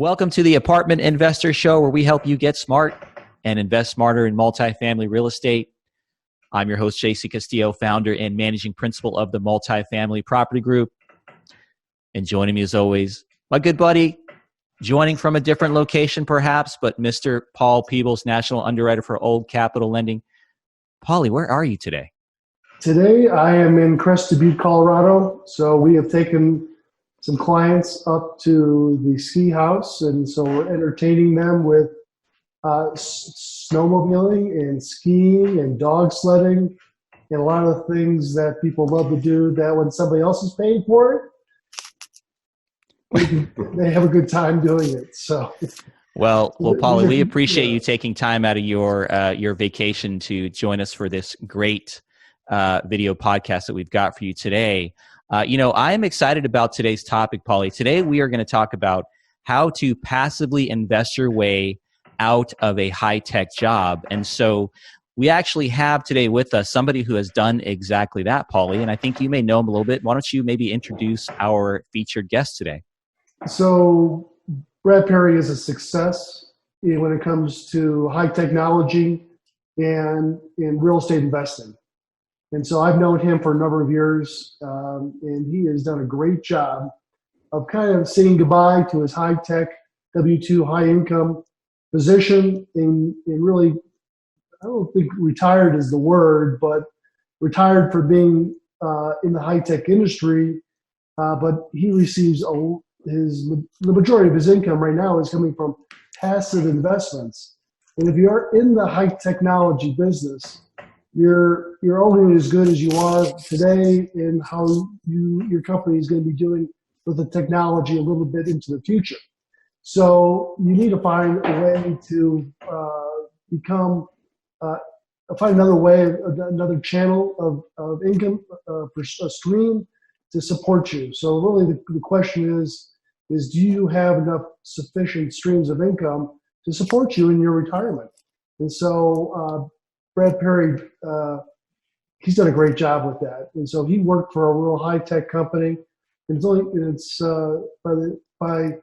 Welcome to the Apartment Investor Show, where we help you get smart and invest smarter in multifamily real estate. I'm your host, JC Castillo, founder and managing principal of the Multifamily Property Group. And joining me as always, my good buddy, joining from a different location perhaps, but Mr. Paul Peebles, National Underwriter for Old Capital Lending. Paulie, where are you today? Today, I am in Crested Butte, Colorado. So we have taken some clients up to the ski house, and so we're entertaining them with snowmobiling and skiing and dog sledding and a lot of things that people love to do that when somebody else is paying for it, they have a good time doing it. So, well, Paulie, we appreciate you taking time out of your vacation to join us for this great video podcast that we've got for you today. I am excited about today's topic, Paulie. Today, we are going to talk about how to passively invest your way out of a high-tech job. And so we actually have today with us somebody who has done exactly that, Paulie, and I think you may know him a little bit. Why don't you maybe introduce our featured guest today? So Brad Perry is a success when it comes to high technology and in real estate investing. And so I've known him for a number of years, and he has done a great job of kind of saying goodbye to his high-tech W-2 high-income position and really, I don't think retired is the word, but retired for being in the high-tech industry, but he receives the majority of his income right now is coming from passive investments. And if you're in the high technology business, you're only as good as you are today in how your company is going to be doing with the technology a little bit into the future. So you need to find a way to find another way, another channel of income, a stream to support you. So really the question is do you have enough sufficient streams of income to support you in your retirement? And so Brad Perry, he's done a great job with that. And so he worked for a real high-tech company. And it's by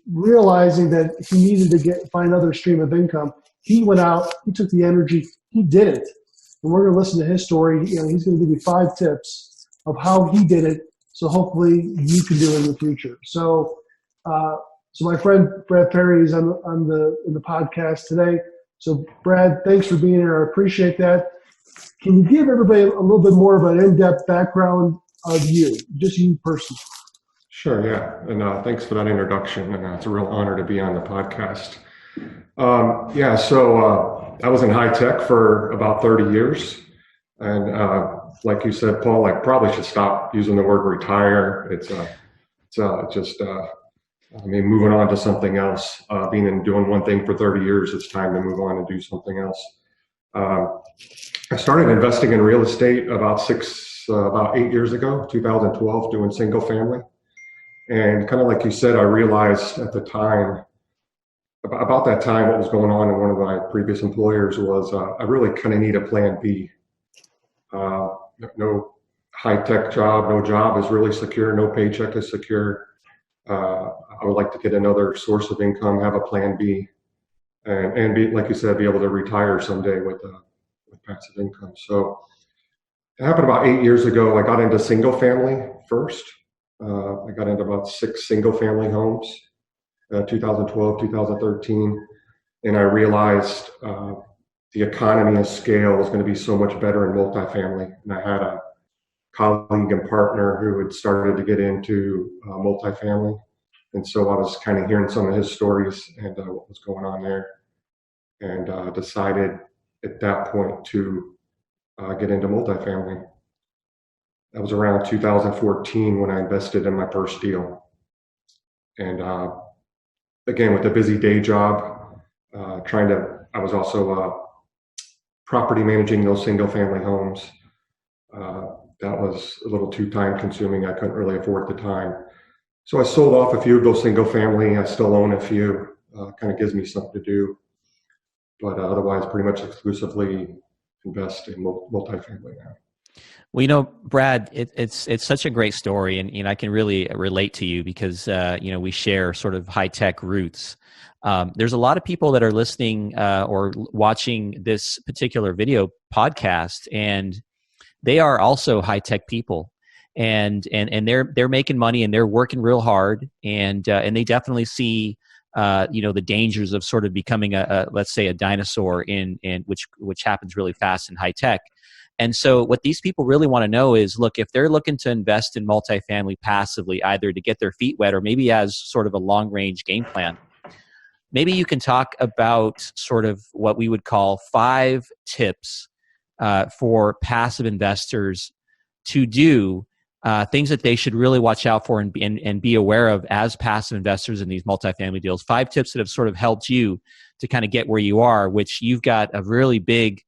realizing that he needed to find another stream of income, he went out, he took the energy, he did it. And we're going to listen to his story. He's going to give you 5 tips of how he did it, so hopefully you can do it in the future. So my friend Brad Perry is in the podcast today. So Brad, thanks for being here. I appreciate that. Can you give everybody a little bit more of an in-depth background of you, just you personally? Sure, yeah. And thanks for that introduction. And it's a real honor to be on the podcast. So I was in high tech for about 30 years. And like you said, Paul, I probably should stop using the word retire. It's moving on to something else. Doing one thing for 30 years, it's time to move on and do something else. I started investing in real estate about 8 years ago, 2012, doing single family. And kind of like you said, I realized at the time, about that time, what was going on in one of my previous employers was I really kind of need a plan B. No high-tech job, no job is really secure, no paycheck is secure. I would like to get another source of income, have a plan B, and be, like you said, be able to retire someday with passive income. So it happened about 8 years ago. I got into single family first. I got into about 6 single family homes, 2012, 2013, and I realized the economy of scale was going to be so much better in multifamily. And I had a colleague and partner who had started to get into multifamily. And so I was kind of hearing some of his stories and what was going on there, and decided at that point to get into multifamily. That was around 2014 when I invested in my first deal. And again, with a busy day job, I was also property managing those single family homes. That was a little too time consuming. I couldn't really afford the time. So I sold off a few of those single family. I still own a few, kind of gives me something to do. But otherwise, pretty much exclusively invest in multifamily now. Well, you know, Brad, it's such a great story, and I can really relate to you because we share sort of high tech roots. There's a lot of people that are listening or watching this particular video podcast, and they are also high tech people, and they're making money and they're working real hard, and they definitely see the dangers of sort of becoming a let's say a dinosaur in which happens really fast in high tech. And so what these people really want to know is, look, if they're looking to invest in multifamily passively, either to get their feet wet or maybe as sort of a long range game plan, maybe you can talk about sort of what we would call 5 tips for passive investors to do, things that they should really watch out for and be aware of as passive investors in these multifamily deals. 5 tips that have sort of helped you to kind of get where you are, which you've got a really big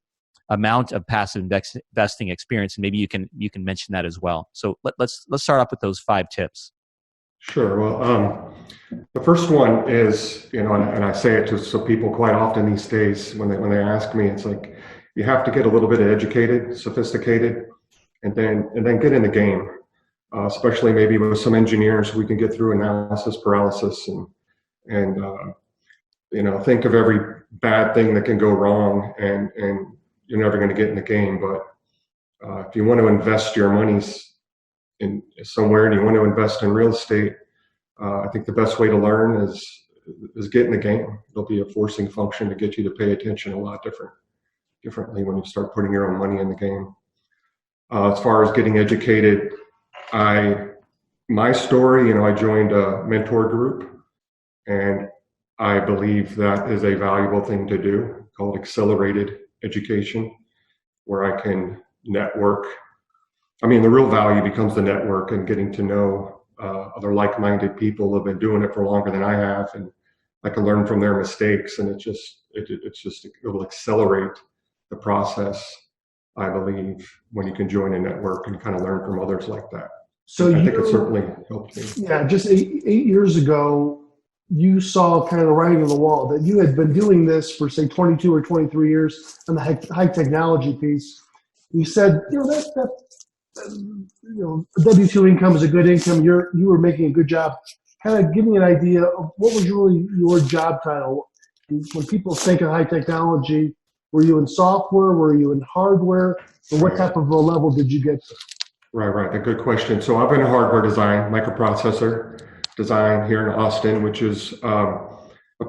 amount of passive investing experience, and maybe you can mention that as well. So let's start off with those 5 tips. Sure. Well, the first one is, and I say it to so people quite often these days when they ask me, it's like you have to get a little bit educated, sophisticated, and then get in the game. Especially maybe with some engineers, we can get through analysis paralysis and think of every bad thing that can go wrong, and you're never going to get in the game. But if you want to invest your monies in somewhere and you want to invest in real estate, I think the best way to learn is get in the game. There'll be a forcing function to get you to pay attention a lot differently when you start putting your own money in the game. As far as getting educated, my story, I joined a mentor group, and I believe that is a valuable thing to do, called accelerated education, where I can network. I mean, the real value becomes the network and getting to know other like-minded people who have been doing it for longer than I have, and I can learn from their mistakes, and it will accelerate the process, I believe, when you can join a network and kind of learn from others like that. So I think it certainly helped me. Yeah, just eight years ago, you saw kind of the writing on the wall that you had been doing this for, say, 22 or 23 years on the high technology piece. You said, W-2 income is a good income. You were making a good job. Kind of give me an idea of what was really your job title. When people think of high technology, were you in software? Were you in hardware? Or what type of a level did you get to? Right. A good question. So I've been in hardware design, microprocessor design here in Austin, which is a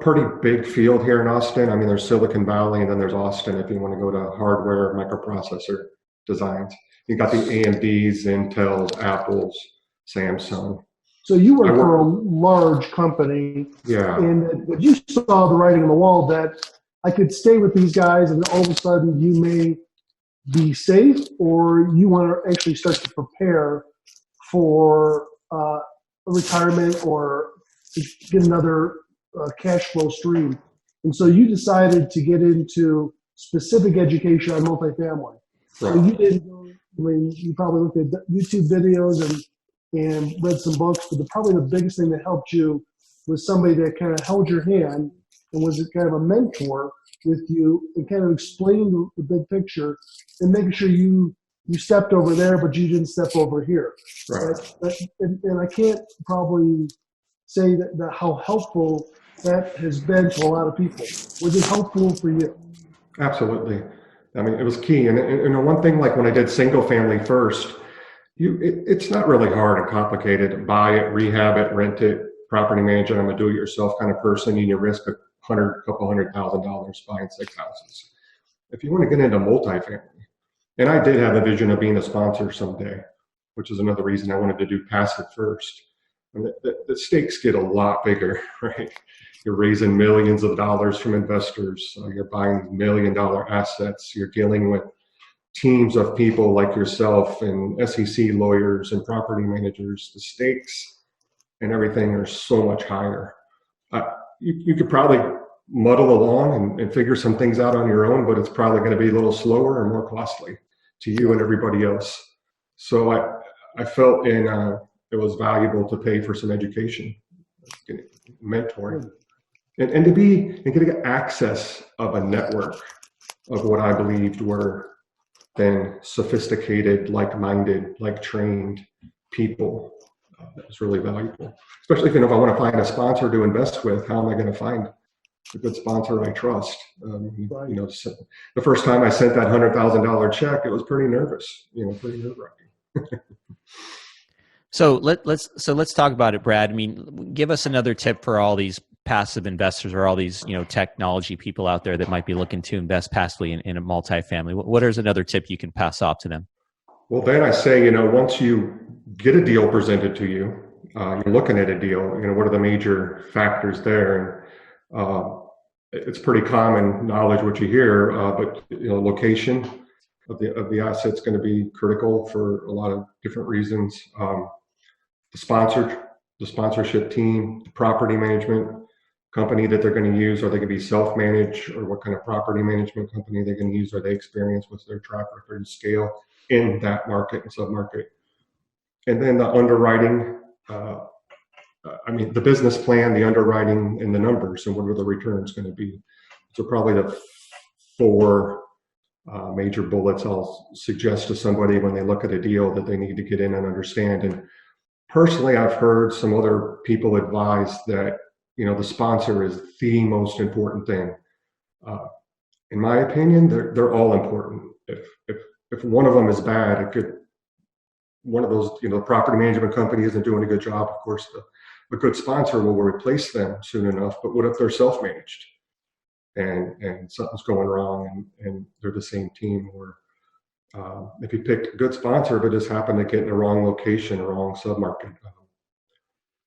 pretty big field here in Austin. I mean, there's Silicon Valley, and then there's Austin if you want to go to hardware microprocessor designs. You got the AMDs, Intels, Apples, Samsung. So you work for a large company. Yeah. And you saw the writing on the wall that I could stay with these guys, and all of a sudden you may be safe, or you want to actually start to prepare for a retirement or to get another cash flow stream. And so you decided to get into specific education on multifamily. Right. So you didn't go, you probably looked at YouTube videos and read some books, but probably the biggest thing that helped you was somebody that kind of held your hand and was kind of a mentor with you and kind of explained the big picture and making sure you stepped over there, but you didn't step over here. Right. And I can't probably say that how helpful that has been to a lot of people. Was it helpful for you? Absolutely. I mean, it was key. And one thing, like when I did single family first, it's not really hard and complicated. Buy it, rehab it, rent it, property manage it. I'm a do-it-yourself kind of person. You risk a couple $100,000 buying 6 houses. If you want to get into multifamily, and I did have a vision of being a sponsor someday, which is another reason I wanted to do passive first. And the stakes get a lot bigger, right? You're raising millions of dollars from investors. You're buying $1 million assets. You're dealing with teams of people like yourself and SEC lawyers and property managers. The stakes and everything are so much higher. You could probably muddle along and figure some things out on your own, but it's probably going to be a little slower and more costly to you and everybody else. So I felt it was valuable to pay for some education, mentoring, and to get access of a network of what I believed were than sophisticated, like-minded, like-trained people. That's really valuable, especially if I want to find a sponsor to invest with. How am I going to find a good sponsor I trust? Right. The first time I sent that $100,000 check, it was pretty nervous, pretty nerve-wracking. So let's talk about it, Brad. I mean, give us another tip for all these passive investors or all these technology people out there that might be looking to invest passively in a multifamily. What is another tip you can pass off to them? Well, then I say, once you get a deal presented to you, you're looking at a deal, what are the major factors there? And it's pretty common knowledge what you hear, but location of the asset's going to be critical for a lot of different reasons. The sponsorship team, the property management company that they're going to use. Are they going to be self-managed, or what kind of property management company they're going to use? Are they experienced? What's their track record and scale in that market and submarket? And then the underwriting, the business plan, the underwriting, and the numbers, and what are the returns going to be? So probably the four major bullets I'll suggest to somebody when they look at a deal that they need to get in and understand. And personally, I've heard some other people advise that the sponsor is the most important thing. In my opinion, they're all important. If one of them is bad, it could, one of those, the property management company isn't doing a good job. Of course, a good sponsor will replace them soon enough. But what if they're self-managed and something's going wrong and they're the same team? Or if you pick a good sponsor but just happen to get in the wrong location, the wrong submarket.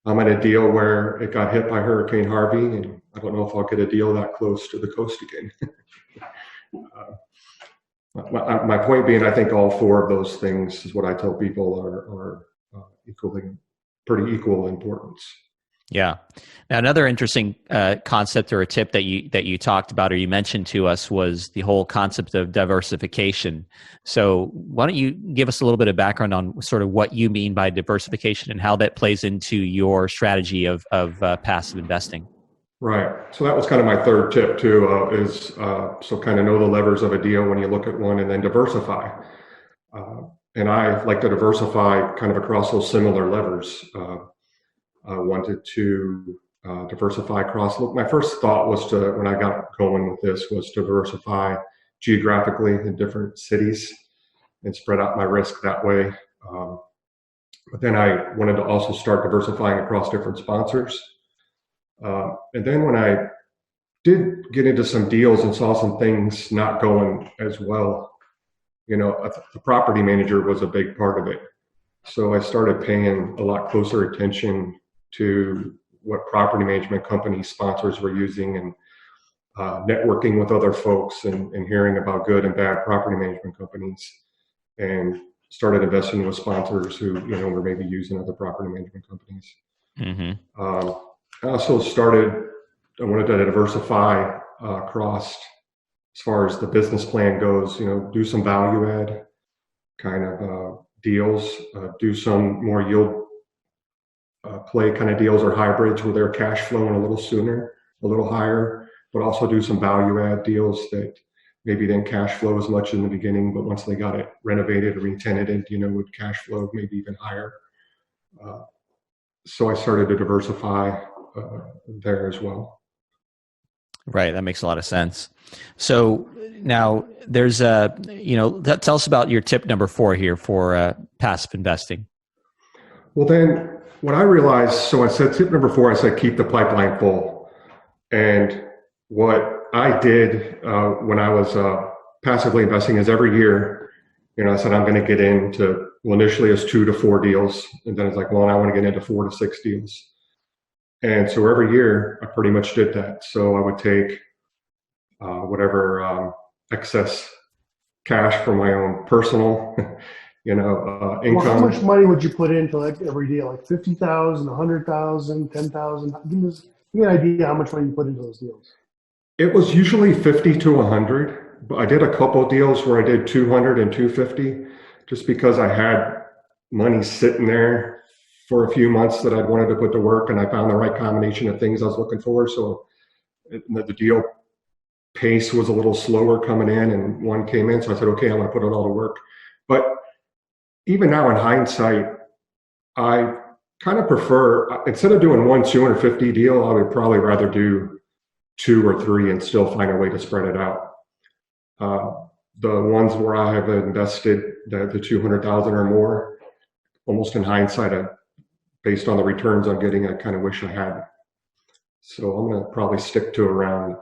I'm at a deal where it got hit by Hurricane Harvey, and I don't know if I'll get a deal that close to the coast again. My point being, I think all four of those things is what I tell people are pretty equal importance. Yeah. Now, another interesting concept or a tip that you talked about or you mentioned to us was the whole concept of diversification. So why don't you give us a little bit of background on sort of what you mean by diversification and how that plays into your strategy of passive investing? Right. So that was kind of my third tip too, so kind of know the levers of a deal when you look at one, and then diversify. And I like to diversify kind of across those similar levers. I wanted to diversify across. Look, my first thought was when I got going with this, was to diversify geographically in different cities and spread out my risk that way. But then I wanted to also start diversifying across different sponsors. And then when I did get into some deals and saw some things not going as well, the property manager was a big part of it. So I started paying a lot closer attention to what property management company sponsors were using, and networking with other folks and hearing about good and bad property management companies, and started investing with sponsors who were maybe using other property management companies. Mm-hmm. I also I wanted to diversify across, as far as the business plan goes, do some value add kind of deals, do some more yield play kind of deals or hybrids where they're cash flowing a little sooner, a little higher, but also do some value add deals that maybe didn't cash flow as much in the beginning, but once they got it renovated or re-tenanted, would cash flow maybe even higher. So I started to diversify there as well. Right. That makes a lot of sense. So now there's tell us about your tip number 4 here for passive investing. Well, then what I realized, so I said tip number 4, I said, keep the pipeline full. And what I did when I was passively investing is every year, I said, I'm going to get into, initially it's 2 to 4 deals. And then it's like, well, I want to get into 4 to 6 deals. And so every year I pretty much did that. So I would take whatever excess cash from my own personal, income. Well, how much money would you put into like every deal? Like 50,000, 100,000, 10,000? Give me an idea how much money you put into those deals. It was usually 50 to 100, but I did a couple of deals where I did 200 and 250, just because I had money sitting there for a few months that I'd wanted to put to work, and I found the right combination of things I was looking for. So the deal pace was a little slower coming in, and one came in. So I said, okay, I'm going to put it all to work. But even now in hindsight, I kind of prefer, instead of doing one 250 deal, I would probably rather do 2 or 3 and still find a way to spread it out. The ones where I have invested the 200,000 or more, almost in hindsight, based on the returns I'm getting, I kind of wish I had. So I'm going to probably stick to around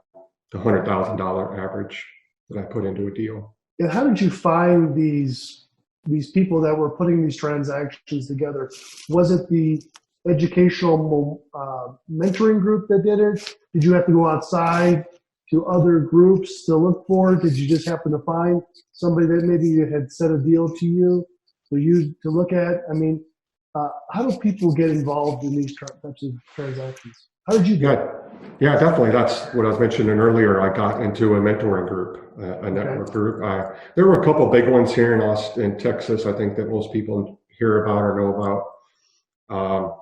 the $100,000 average that I put into a deal. And how did you find these people that were putting these transactions together? Was it the educational mentoring group that did it? Did you have to go outside to other groups to look for it? Did you just happen to find somebody that maybe had sent a deal to you for you to look at? I mean, how do people get involved in these types of transactions? How did you do it? Yeah, definitely. That's what I was mentioning earlier. I got into a mentoring group, a network group. There were a couple big ones here in Austin, Texas, I think that most people hear about or know about.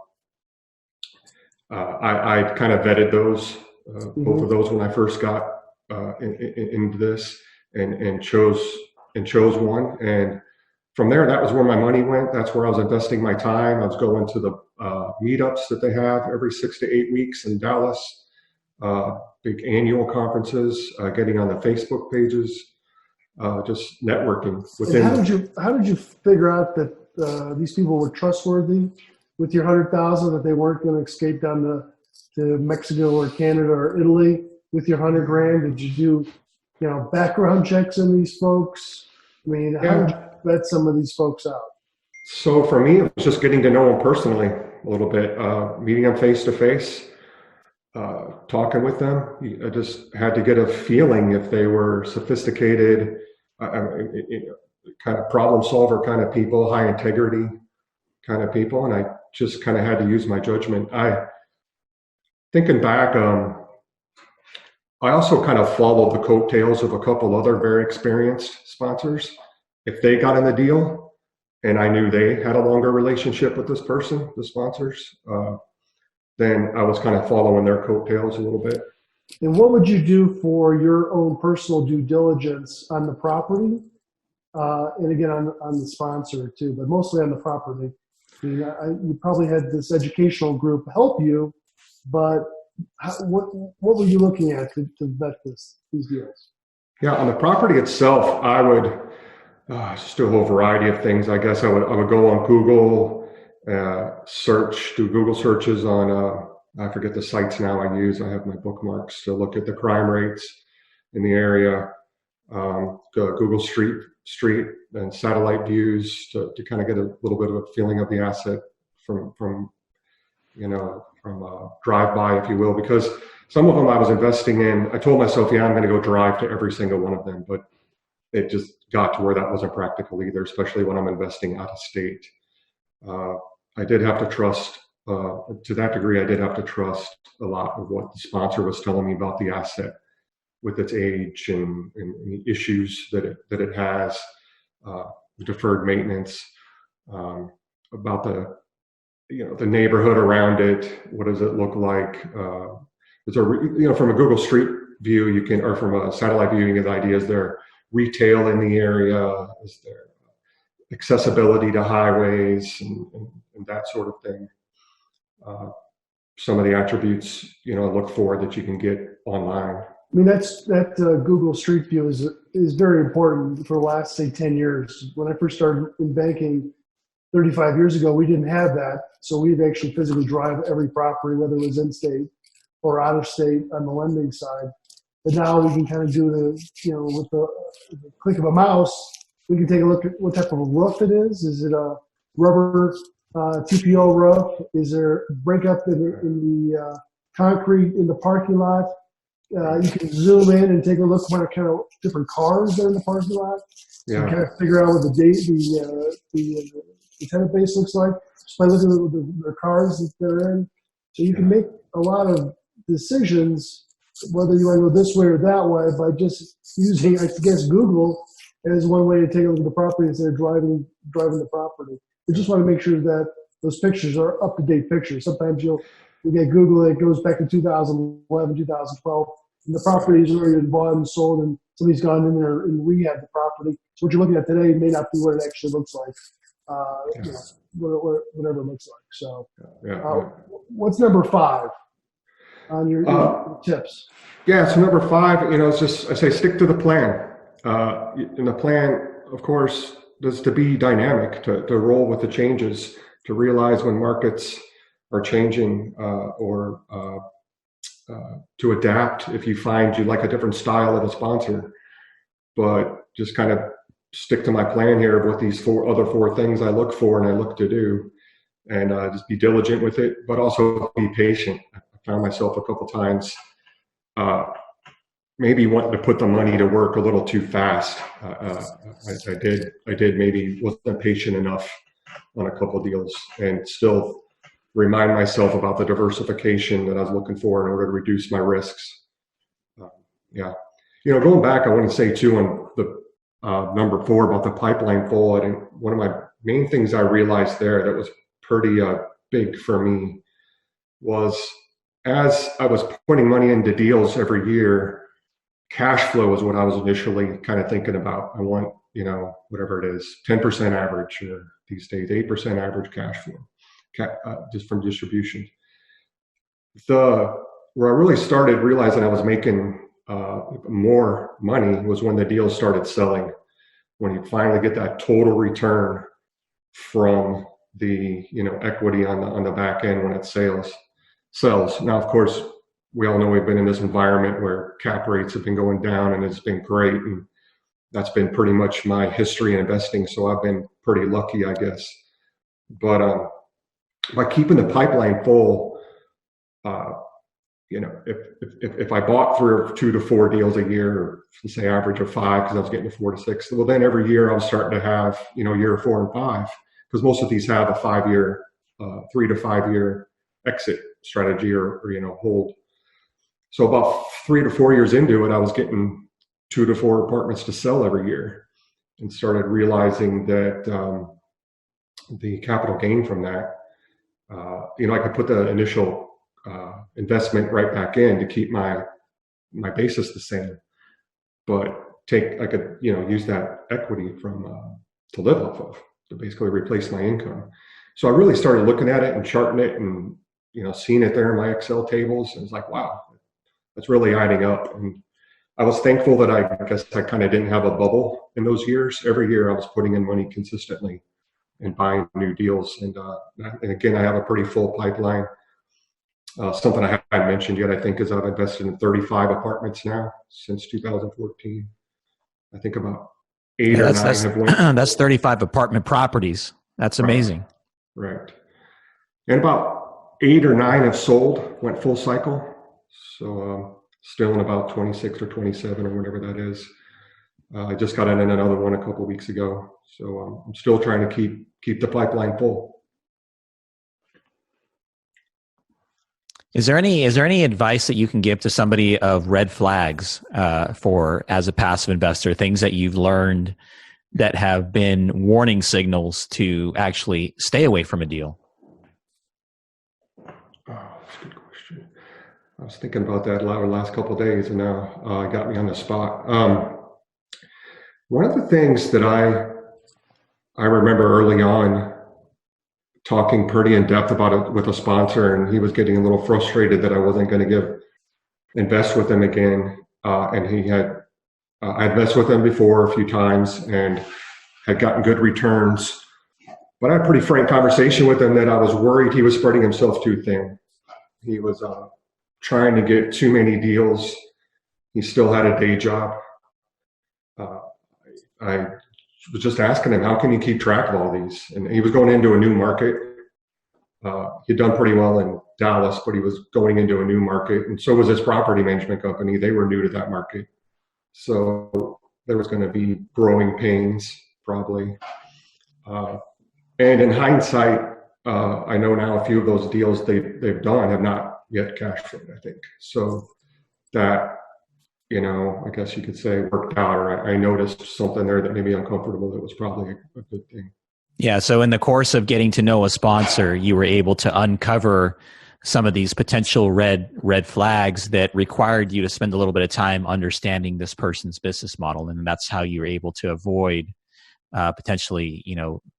I kind of vetted those, both of those when I first got into this, and chose one. And from there, that was where my money went. That's where I was investing my time. I was going to the meetups that they have every 6 to 8 weeks in Dallas, big annual conferences, getting on the Facebook pages, just networking within. And how did you figure out that these people were trustworthy with your 100,000, that they weren't going to escape down to Mexico or Canada or Italy with your 100 grand? Did you do, background checks on these folks? I mean, how did you vet some of these folks out? So for me, it was just getting to know them personally a little bit, meeting them face to face, talking with them. I just had to get a feeling if they were sophisticated, kind of problem solver kind of people, high integrity kind of people. And I just kind of had to use my judgment. Thinking back, I also kind of followed the coattails of a couple other very experienced sponsors. If they got in the deal and I knew they had a longer relationship with this person, the sponsors, then I was kind of following their coattails a little bit. And what would you do for your own personal due diligence on the property? And again, on the sponsor too, but mostly on the property. I mean, you probably had this educational group help you, but what were you looking at to vet these deals? Yeah, on the property itself, I would just do a whole variety of things. I guess I would go on Google, do Google searches on, I forget the sites now I use. I have my bookmarks to look at the crime rates in the area. Google Street and satellite views to kind of get a little bit of a feeling of the asset from a drive-by, if you will, because some of them I was investing in, I told myself, I'm going to go drive to every single one of them, but it just got to where that wasn't practical either, especially when I'm investing out of state. I did have to trust, to that degree, I did have to trust a lot of what the sponsor was telling me about the asset with its age and the issues that it has, deferred maintenance, about the neighborhood around it. What does it look like? From a Google Street view, or from a satellite view, you get ideas. Is there retail in the area? Is there accessibility to highways and that sort of thing? Some of the attributes, look for that you can get online. I mean, that Google Street View is very important for the last, say, 10 years. When I first started in banking 35 years ago, we didn't have that. So we'd actually physically drive every property, whether it was in-state or out-of-state on the lending side. But now we can kind of do with the click of a mouse, we can take a look at what type of a roof it is. Is it a rubber TPO roof? Is there breakup in the concrete in the parking lot? You can zoom in and take a look at what kind of different cars that are in the parking lot. Yeah. And kind of figure out what the tenant base looks like just by looking at the cars that they're in. So you can make a lot of decisions whether you want to go this way or that way by just using, I guess, Google as one way to take a look at the property instead of driving the property. You just want to make sure that those pictures are up-to-date pictures. Sometimes you get Google that goes back to 2011, 2012, and the property is already been bought and sold, and somebody's gone in there and rehabbed the property. So what you're looking at today may not be what it actually looks like, you know, whatever it looks like. So, what's number 5 on your tips? Yeah, so number 5, you know, it's just, I say stick to the plan. And the plan, of course, is to be dynamic, to roll with the changes, to realize when markets are changing, or to adapt if you find you like a different style of a sponsor. But just kind of stick to my plan here of what these 4 things I look for and I look to do, and just be diligent with it, but also be patient. I found myself a couple times maybe wanting to put the money to work a little too fast. I did maybe wasn't patient enough on a couple of deals, and still remind myself about the diversification that I was looking for in order to reduce my risks. Yeah, you know, going back, I want to say too on the number 4 about the pipeline full. I think one of my main things I realized there that was pretty big for me was, as I was putting money into deals every year, cash flow is what I was initially kind of thinking about. I want, you know, whatever it is, 10% average, or these days 8% average cash flow, just from distribution. Where I really started realizing I was making more money was when the deals started selling. When you finally get that total return from the, you know, equity on the back end when it sells. Now, of course, we all know we've been in this environment where cap rates have been going down, and it's been great, and that's been pretty much my history in investing. So I've been pretty lucky, I guess. But by keeping the pipeline full, you know, if I bought 2 to 4 deals a year, or let's say average of 5, because I was getting to 4 to 6, well, then every year I was starting to have, you know, year 4 and 5, because most of these have a 5-year, 3 to 5 year exit strategy, or you know, hold. So about 3 to 4 years into it, I was getting 2 to 4 apartments to sell every year, and started realizing that the capital gain from that, you know, I could put the initial investment right back in to keep my basis the same, but I could, you know, use that equity from to live off of, to basically replace my income. So I really started looking at it and charting it, and, you know, seeing it there in my Excel tables, and it's like, wow, that's really adding up. And I was thankful that I guess I kind of didn't have a bubble in those years. Every year I was putting in money consistently and buying new deals. And again, I have a pretty full pipeline. Something I haven't mentioned yet, I think, is I've invested in 35 apartments now since 2014. I think about 8 or 9 have went. That's 35 apartment properties. That's amazing. Right. And about 8 or 9 have sold, went full cycle. So still in about 26 or 27 or whatever that is. I just got in another one a couple of weeks ago. So I'm still trying to keep the pipeline full. Is there any advice that you can give to somebody of red flags for, as a passive investor, things that you've learned that have been warning signals to actually stay away from a deal? Oh, that's a good question. I was thinking about that the last couple of days, and now it got me on the spot. One of the things that I remember early on talking pretty in depth about it with a sponsor, and he was getting a little frustrated that I wasn't going to invest with him again. And he had, I invested with him before a few times and had gotten good returns, but I had a pretty frank conversation with him that I was worried he was spreading himself too thin. He was trying to get too many deals. He still had a day job. I was just asking him, how can you keep track of all these? And he was going into a new market. He'd done pretty well in Dallas, but he was going into a new market. And so was his property management company. They were new to that market. So there was going to be growing pains, probably. And in hindsight, I know now a few of those deals they've done have not yet cash flowed, I think. So that, you know, I guess you could say worked out, or I noticed something there that made me uncomfortable. That was probably a good thing. Yeah. So in the course of getting to know a sponsor, you were able to uncover some of these potential red flags that required you to spend a little bit of time understanding this person's business model, and that's how you were able to avoid potentially,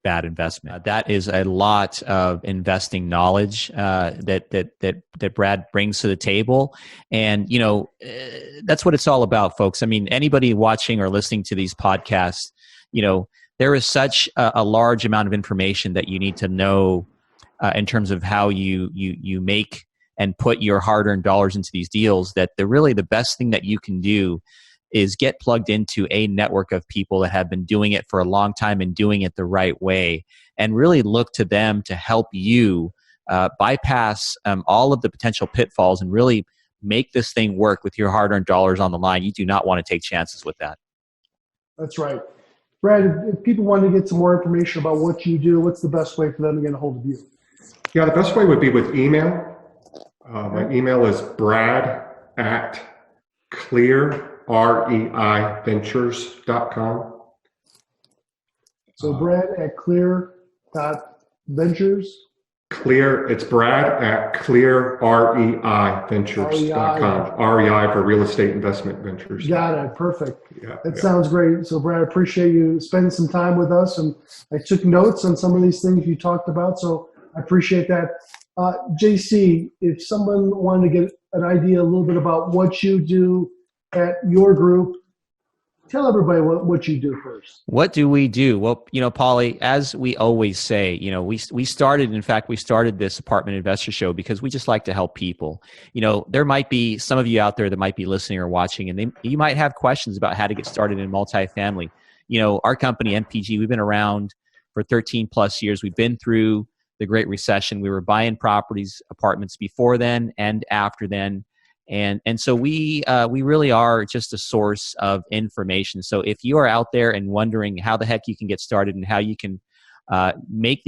bad investment. That is a lot of investing knowledge that Brad brings to the table, and that's what it's all about, folks. I mean, anybody watching or listening to these podcasts, there is such a large amount of information that you need to know in terms of how you make and put your hard-earned dollars into these deals, that the best thing that you can do is get plugged into a network of people that have been doing it for a long time and doing it the right way, and really look to them to help you bypass all of the potential pitfalls and really make this thing work with your hard-earned dollars on the line. You do not want to take chances with that. That's right. Brad, if people want to get some more information about what you do, what's the best way for them to get a hold of you? Yeah, the best way would be with email. My email is brad@clearreiventures.com. So brad@clear.ventures. It's brad@clearreiventures.com. REI for Real Estate Investment Ventures. Got it. Perfect. That sounds great. So Brad, I appreciate you spending some time with us, and I took notes on some of these things you talked about, so I appreciate that. JC, if someone wanted to get an idea a little bit about what you do at your group, tell everybody what you do first. What do we do? Well, Paulie, as we always say, we started this Apartment Investor Show because we just like to help people. There might be some of you out there that might be listening or watching, and you might have questions about how to get started in multifamily. Our company, MPG, we've been around for 13 plus years. We've been through the Great Recession. We were buying apartments before then and after then. And so we really are just a source of information. So if you are out there and wondering how the heck you can get started and how you can make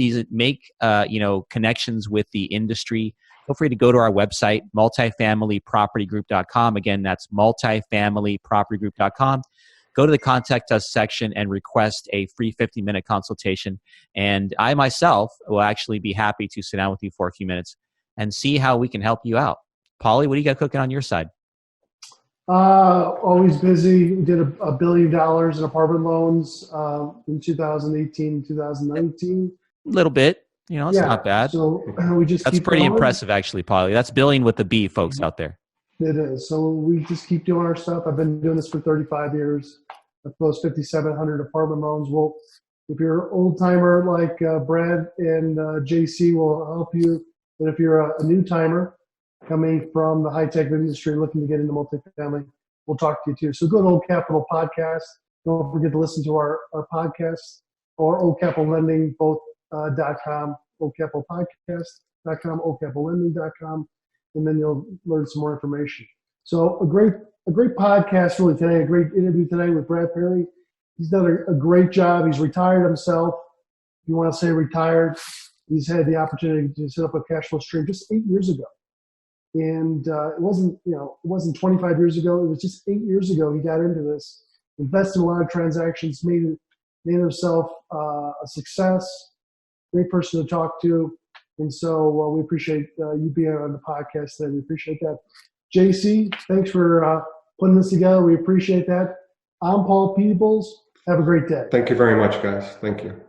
connections with the industry, feel free to go to our website, multifamilypropertygroup.com. Again, that's multifamilypropertygroup.com. Go to the Contact Us section and request a free 50-minute consultation. And I myself will actually be happy to sit down with you for a few minutes and see how we can help you out. Paulie, what do you got cooking on your side? Always busy. We did $1 billion in apartment loans in 2018, 2019. A little bit. It's not bad. So that's pretty impressive, actually, Paulie. That's billion with the B, folks out there. It is. So we just keep doing our stuff. I've been doing this for 35 years. I've closed 5,700 apartment loans. Well, if you're an old timer like Brad and JC, will help you. And if you're a new timer coming from the high-tech industry looking to get into multifamily, we'll talk to you too. So go to Old Capital Podcast. Don't forget to listen to our podcast or Old Capital Lending, both.com, Old Capital Podcast.com, oldcapitallending.com. And then you'll learn some more information. So a great podcast really today, a great interview today with Brad Perry. He's done a great job. He's retired himself. If you want to say retired, he's had the opportunity to set up a cash flow stream just 8 years ago. And it wasn't 25 years ago. It was just 8 years ago he got into this, invested in a lot of transactions, made himself a success, great person to talk to. And so we appreciate you being on the podcast today. We appreciate that. JC, thanks for putting this together. We appreciate that. I'm Paul Peebles. Have a great day. Thank you very much, guys. Thank you.